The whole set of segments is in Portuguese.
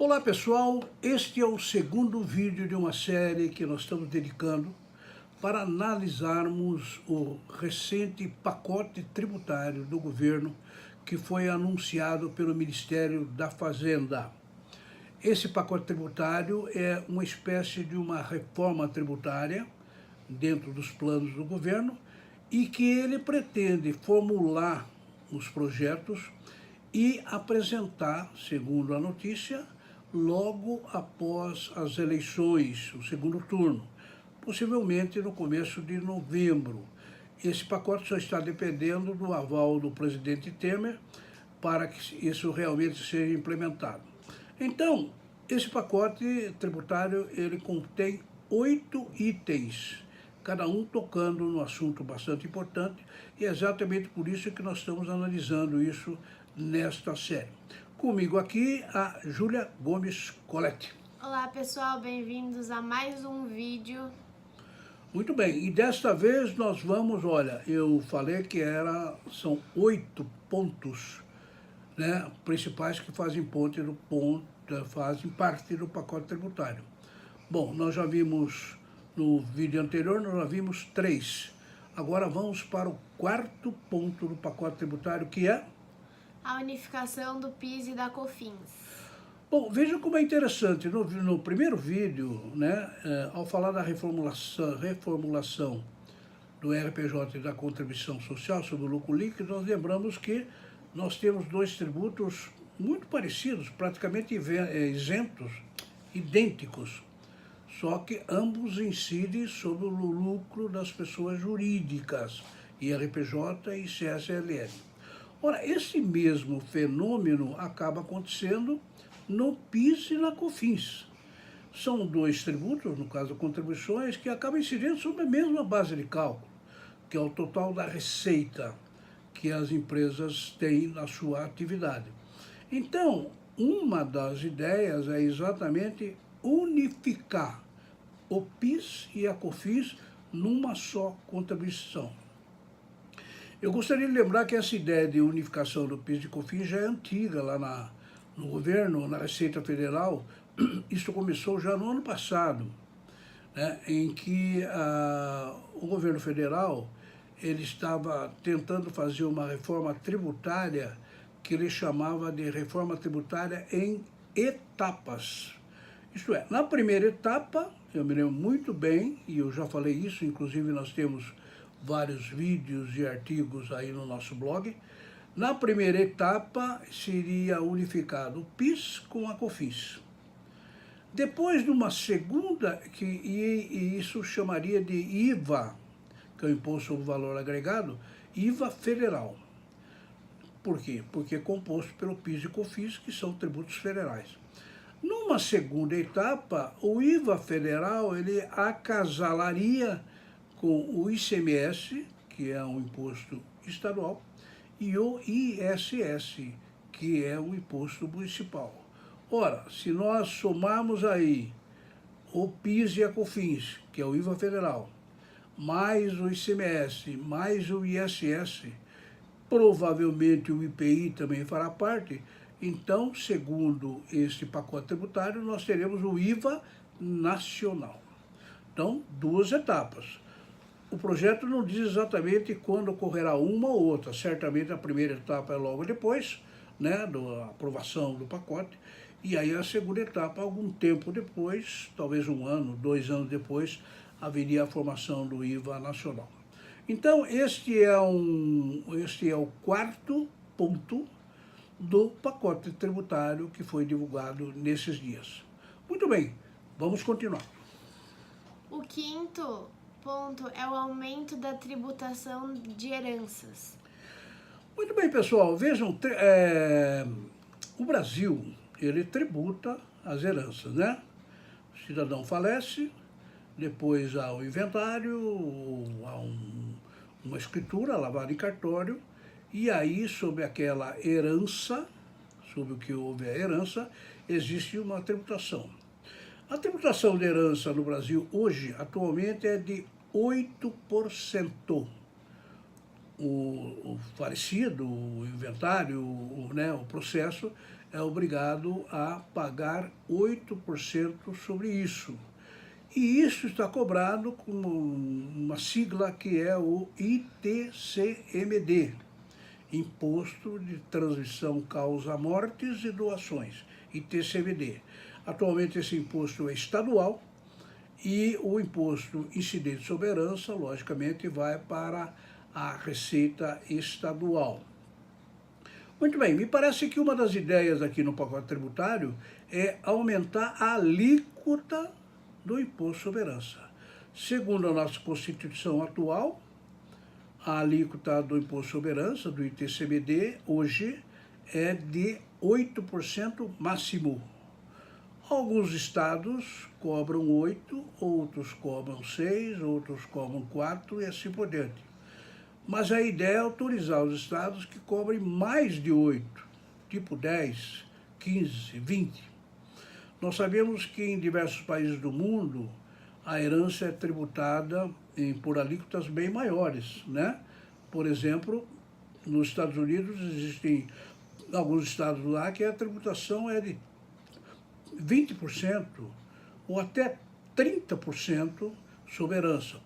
Olá pessoal, este é o segundo vídeo de uma série que nós estamos dedicando para analisarmos o recente pacote tributário do governo que foi anunciado pelo Ministério da Fazenda. Esse pacote tributário é uma espécie de uma reforma tributária dentro dos planos do governo e que ele pretende formular os projetos e apresentar, segundo a notícia, logo após as eleições, o segundo turno, possivelmente no começo de novembro. Esse pacote só está dependendo do aval do presidente Temer para que isso realmente seja implementado. Então, esse pacote tributário ele contém 8 itens, cada um tocando num assunto bastante importante, e é exatamente por isso que nós estamos analisando isso nesta série. Comigo aqui a Júlia Gomes Coletti. Olá pessoal, bem-vindos a mais um vídeo. Muito bem, e desta vez nós vamos, olha, eu falei que são 8 pontos, né, principais que fazem parte do pacote tributário. Bom, nós já vimos no vídeo anterior, nós já vimos 3. Agora vamos para o quarto ponto do pacote tributário, que é A unificação do PIS e da COFINS. Bom, veja como é interessante, no primeiro vídeo, né, ao falar da reformulação do RPJ e da contribuição social sobre o lucro líquido, nós lembramos que nós temos dois tributos muito parecidos, praticamente isentos, idênticos, só que ambos incidem sobre o lucro das pessoas jurídicas, IRPJ e CSLL. Ora, esse mesmo fenômeno acaba acontecendo no PIS e na COFINS. São dois tributos, no caso contribuições, que acabam incidindo sobre a mesma base de cálculo, que é o total da receita que as empresas têm na sua atividade. Então, uma das ideias é exatamente unificar o PIS e a COFINS numa só contribuição. Eu gostaria de lembrar que essa ideia de unificação do PIS e COFINS já é antiga lá no governo, na Receita Federal. Isso começou já no ano passado, né, em que o governo federal ele estava tentando fazer uma reforma tributária que ele chamava de reforma tributária em etapas. Isto é, na primeira etapa, eu me lembro muito bem, e eu já falei isso, inclusive nós temos vários vídeos e artigos aí no nosso blog. Na primeira etapa seria unificado o PIS com a COFINS. Depois de uma segunda, e isso chamaria de IVA, que é o Imposto sobre o Valor Agregado, IVA federal. Por quê? Porque é composto pelo PIS e COFINS, que são tributos federais. Numa segunda etapa, o IVA federal ele acasalaria com o ICMS, que é um imposto estadual, e o ISS, que é o imposto municipal. Ora, se nós somarmos aí o PIS e a COFINS, que é o IVA federal, mais o ICMS, mais o ISS, provavelmente o IPI também fará parte. Então, segundo este pacote tributário, nós teremos o IVA nacional. Então, duas etapas. O projeto não diz exatamente quando ocorrerá uma ou outra. Certamente a primeira etapa é logo depois, né, da aprovação do pacote, e aí a segunda etapa, algum tempo depois, talvez 1 ano, 2 anos depois, haveria a formação do IVA nacional. Então, este é o quarto ponto do pacote tributário que foi divulgado nesses dias. Muito bem, vamos continuar. O quinto ponto é o aumento da tributação de heranças. Muito bem, pessoal, vejam, o Brasil, ele tributa as heranças, né? O cidadão falece, depois há o inventário, há uma escritura lavada em cartório, e aí, sobre aquela herança, sobre o que houve a herança, existe uma tributação. A tributação de herança no Brasil hoje, atualmente, é de 8%. O falecido, o inventário, né, o processo é obrigado a pagar 8% sobre isso. E isso está cobrado com uma sigla que é o ITCMD, Imposto de Transmissão Causa Mortes e Doações, ITCMD. Atualmente esse imposto é estadual e o imposto incidente sobre herança, logicamente, vai para a Receita Estadual. Muito bem, me parece que uma das ideias aqui no pacote tributário é aumentar a alíquota do imposto sobre herança. Segundo a nossa Constituição atual, a alíquota do imposto sobre herança, do ITCMD, hoje é de 8% máximo. Alguns estados cobram 8%, outros cobram 6%, outros cobram 4% e assim por diante. Mas a ideia é autorizar os estados que cobrem mais de 8%, tipo 10%, 15%, 20%. Nós sabemos que em diversos países do mundo a herança é tributada por alíquotas bem maiores, né? Por exemplo, nos Estados Unidos existem alguns estados lá que a tributação é de 20% ou até 30% sobre herança.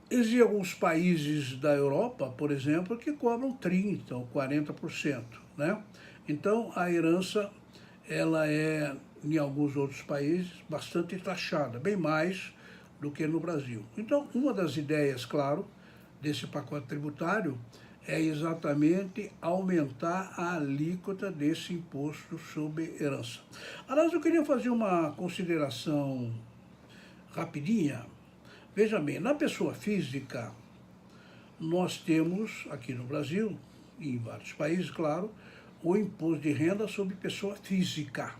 Existem alguns países da Europa, por exemplo, que cobram 30% ou 40%, né? Então, a herança, ela é, em alguns outros países, bastante taxada, bem mais do que no Brasil. Então, uma das ideias, claro, desse pacote tributário é exatamente aumentar a alíquota desse imposto sobre herança. Aliás, eu queria fazer uma consideração rapidinha. Veja bem, na pessoa física, nós temos aqui no Brasil, e em vários países, claro, o imposto de renda sobre pessoa física,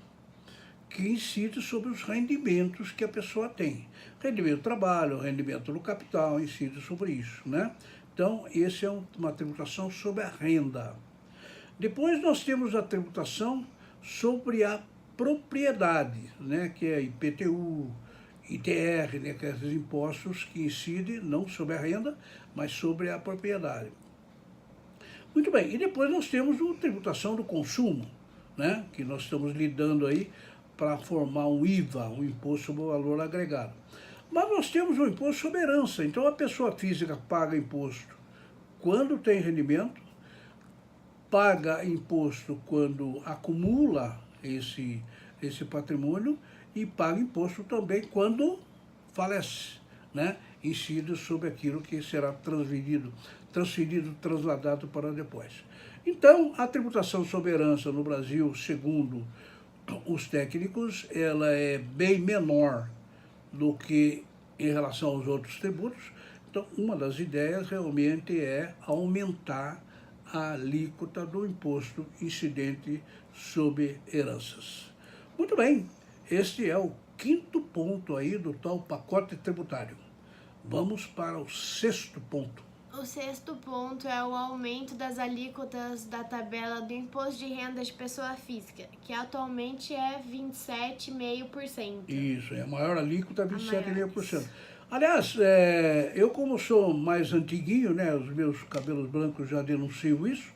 que incide sobre os rendimentos que a pessoa tem. Rendimento do trabalho, rendimento do capital, incide sobre isso, né? Então, essa é uma tributação sobre a renda. Depois nós temos a tributação sobre a propriedade, né? Que é IPTU, ITR, né? Que é esses impostos que incidem não sobre a renda, mas sobre a propriedade. Muito bem, e depois nós temos a tributação do consumo, né? Que nós estamos lidando aí para formar um IVA, um Imposto sobre o Valor Agregado. Mas nós temos um imposto sobre herança, então a pessoa física paga imposto quando tem rendimento, paga imposto quando acumula esse patrimônio e paga imposto também quando falece, né? Incide sobre aquilo que será transferido, trasladado para depois. Então, a tributação sobre herança no Brasil, segundo os técnicos, ela é bem menor do que em relação aos outros tributos. Então, uma das ideias realmente é aumentar a alíquota do imposto incidente sobre heranças. Muito bem, este é o quinto ponto aí do tal pacote tributário. Vamos para o sexto ponto. O sexto ponto é o aumento das alíquotas da tabela do Imposto de Renda de Pessoa Física, que atualmente é 27,5%. Isso, é a maior alíquota, 27,5%. Aliás, eu como sou mais antiguinho, né, os meus cabelos brancos já denunciam isso,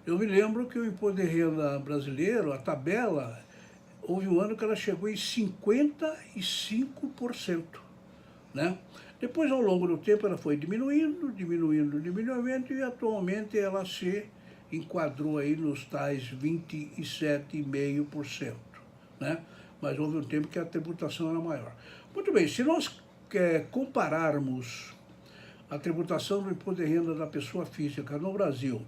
eu me lembro que o Imposto de Renda brasileiro, a tabela, houve um ano que ela chegou em 55%, né? Depois, ao longo do tempo, ela foi diminuindo, e atualmente ela se enquadrou aí nos tais 27,5%, né? Mas houve um tempo que a tributação era maior. Muito bem, se nós compararmos a tributação do imposto de renda da pessoa física no Brasil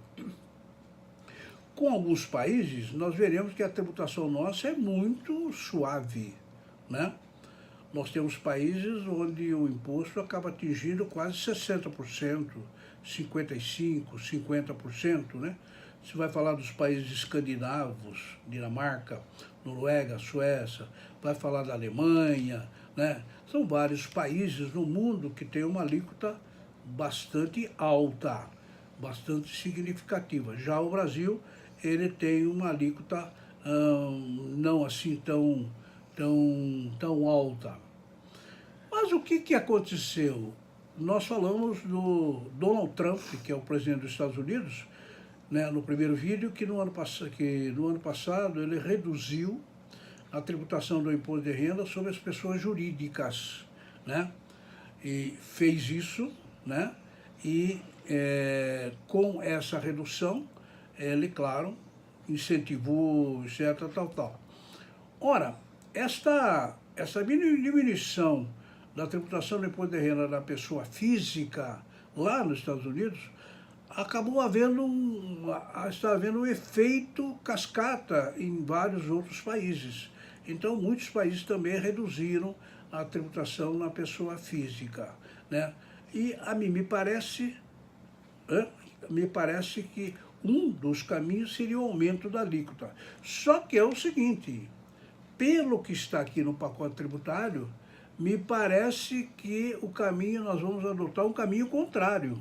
com alguns países, nós veremos que a tributação nossa é muito suave, né? Nós temos países onde o imposto acaba atingindo quase 60%, 55%, 50%, né? Você vai falar dos países escandinavos, Dinamarca, Noruega, Suécia, vai falar da Alemanha, né? São vários países no mundo que têm uma alíquota bastante alta, bastante significativa. Já o Brasil, ele tem uma alíquota não assim tão alta. Mas o que aconteceu? Nós falamos do Donald Trump, que é o presidente dos Estados Unidos, né, no primeiro vídeo, que no ano passado ele reduziu a tributação do imposto de renda sobre as pessoas jurídicas, né? E fez isso, né? E com essa redução, ele, claro, incentivou, etc, tal. Ora, essa diminuição da tributação do imposto de renda da pessoa física lá nos Estados Unidos, está havendo um efeito cascata em vários outros países. Então, muitos países também reduziram a tributação na pessoa física, né? E a mim me parece que um dos caminhos seria o aumento da alíquota. Só que é o seguinte, pelo que está aqui no pacote tributário, me parece que nós vamos adotar um caminho contrário,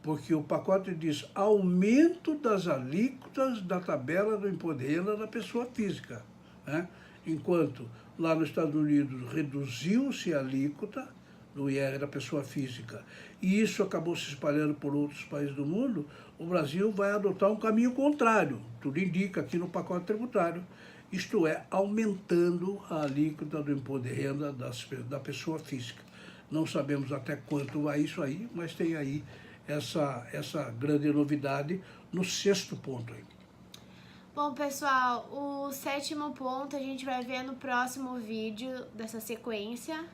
porque o pacote diz aumento das alíquotas da tabela do imposto de renda da pessoa física, né? Enquanto lá nos Estados Unidos reduziu-se a alíquota do IR da pessoa física e isso acabou se espalhando por outros países do mundo, o Brasil vai adotar um caminho contrário, tudo indica aqui no pacote tributário, isto é, aumentando a alíquota do imposto de renda da pessoa física. Não sabemos até quanto vai isso aí, mas tem aí essa grande novidade no 6º ponto aí. Bom, pessoal, o 7º ponto a gente vai ver no próximo vídeo dessa sequência.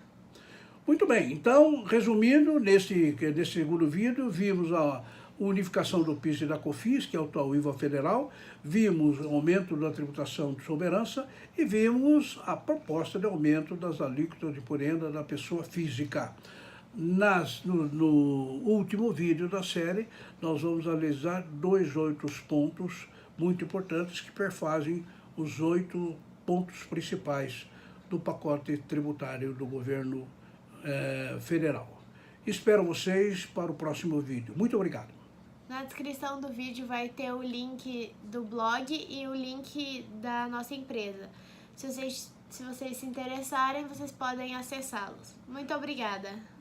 Muito bem, então, resumindo, nesse segundo vídeo, vimos a unificação do PIS e da COFINS, que é o atual IVA federal, vimos o aumento da tributação de soberança e vimos a proposta de aumento das alíquotas de imposto de renda da pessoa física. No último vídeo da série, nós vamos analisar 2 outros pontos muito importantes que perfazem os 8 pontos principais do pacote tributário do governo federal. Espero vocês para o próximo vídeo. Muito obrigado. Na descrição do vídeo vai ter o link do blog e o link da nossa empresa. Se vocês se interessarem, vocês podem acessá-los. Muito obrigada!